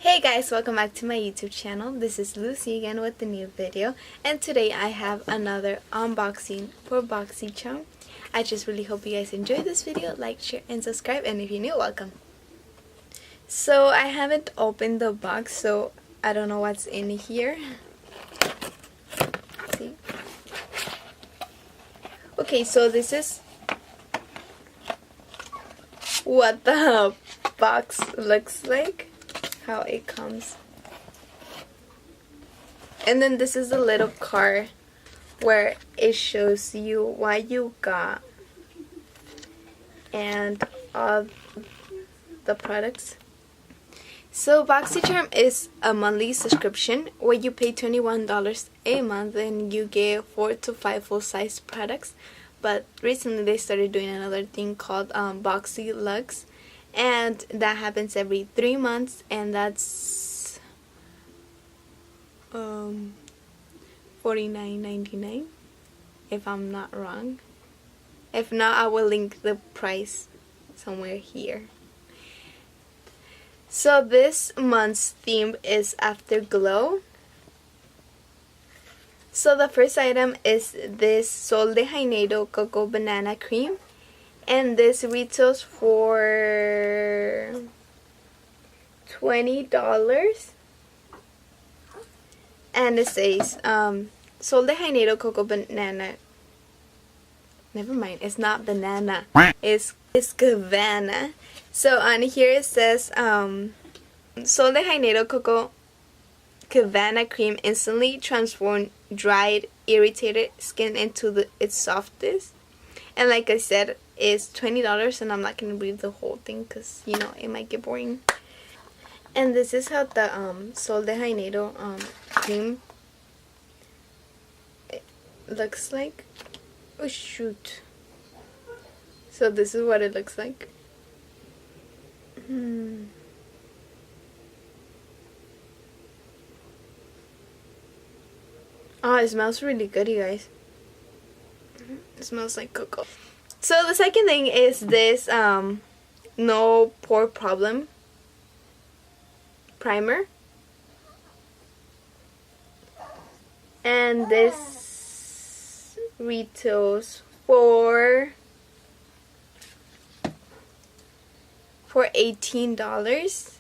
Hey guys, welcome back to my YouTube channel. This is Lucy again with a new video, and today I have another unboxing for Boxycharm. I just really hope you guys enjoyed this video. Like, share, and subscribe, and if you're new, welcome. So I haven't opened the box, so I don't know what's in here. Let's see. Okay, so this is what the box looks like. How it comes, and then this is the little card where it shows you what you got and all the products. So Boxycharm is a monthly subscription where you pay $21 a month and you get 4 to 5 full-size products. But recently they started doing another thing called Boxy Lux, and that happens every 3 months, and that's $49.99 if I'm not wrong. If not, I will link the price somewhere here. So this month's theme is Afterglow. So the first item is this Sol de Janeiro Cocoa Banana Cream, and this retails for $20. And it says Sol de Janeiro Cocoa Banana. Never mind, it's not banana. It's Cabana. So on here it says Sol de Janeiro Cocoa Cabana Cream instantly transform dried, irritated skin into its softest. And like I said, it's $20, and I'm not going to read the whole thing because, you know, it might get boring. And this is how the Sol de Janeiro cream looks like. Oh shoot. So this is what it looks like. Oh, it smells really good, you guys. It smells like cocoa. So the second thing is this No Pore Problem primer, and this retails for $18.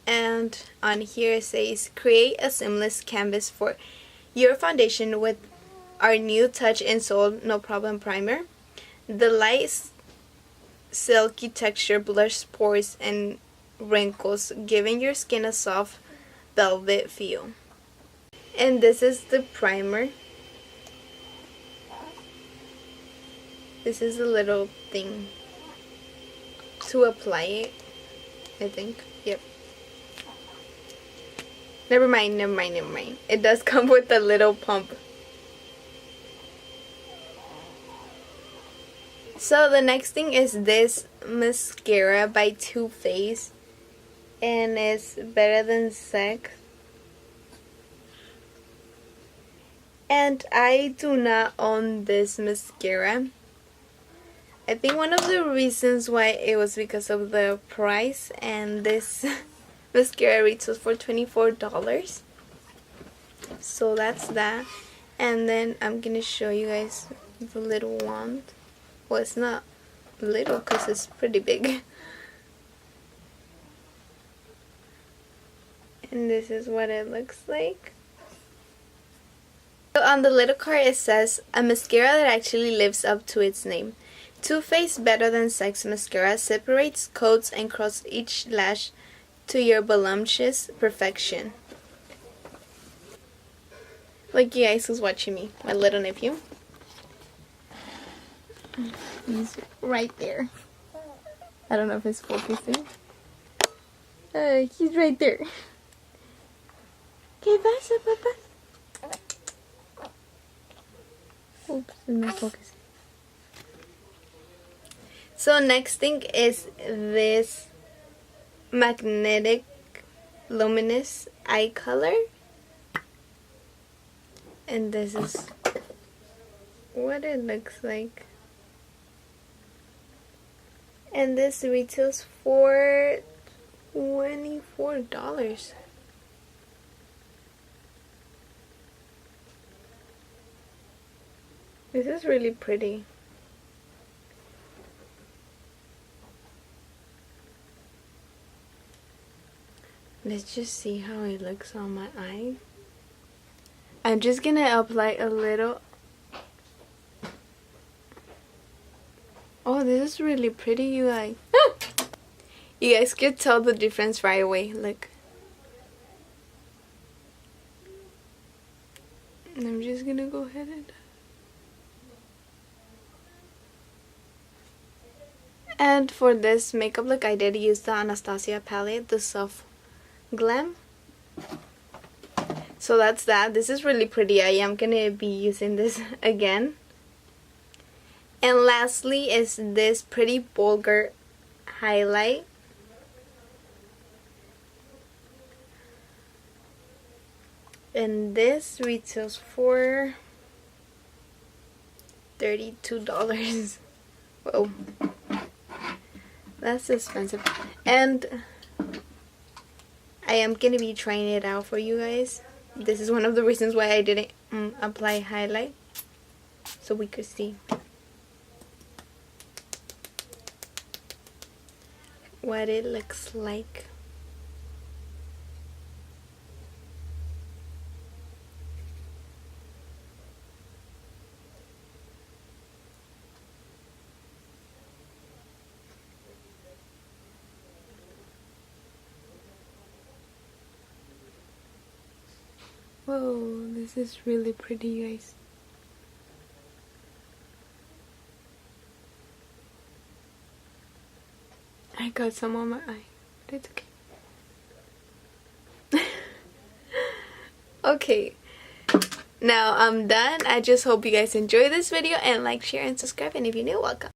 And on here it says create a seamless canvas for your foundation with our new Touch and Soul No Problem primer. The light silky texture blurs pores and wrinkles, giving your skin a soft velvet feel. And this is the primer. This is a little thing to apply it, I think. Yep. Never mind. It does come with a little pump. So the next thing is this mascara by Too Faced, and it's Better Than Sex. And I do not own this mascara. I think one of the reasons why it was because of the price, and this mascara retails for $24. So that's that. And then I'm gonna show you guys the little wand. Well, it's not little because it's pretty big. And this is what it looks like. So on the little card it says, a mascara that actually lives up to its name. Too Faced Better Than Sex Mascara separates, coats, and curls each lash to your voluptuous perfection. Look, you guys, who's watching me? My little nephew. He's right there. I don't know if it's focusing. He's right there. ¿Qué pasa, papá? Oops, it's not focusing. So next thing is this magnetic luminous eye color, and this is what it looks like. And this retails for $24. $4. This is really pretty. Let's just see how it looks on my eye. I'm just gonna apply a little. Oh, this is really pretty, you guys. You guys could tell the difference right away. Look. And I'm just gonna go ahead and for this makeup look, I did use the Anastasia palette, the Soft Glam. So that's that. This is really pretty. I am gonna be using this again. And lastly is this pretty vulgar highlight. And this retails for $32. Whoa. That's expensive. And I am gonna be trying it out for you guys. This is one of the reasons why I didn't apply highlight, so we could see what it looks like. Whoa, this is really pretty, you guys. I got some on my eye, but it's okay. Okay, now I'm done. I just hope you guys enjoy this video and like, share, and subscribe. And if you're new, welcome.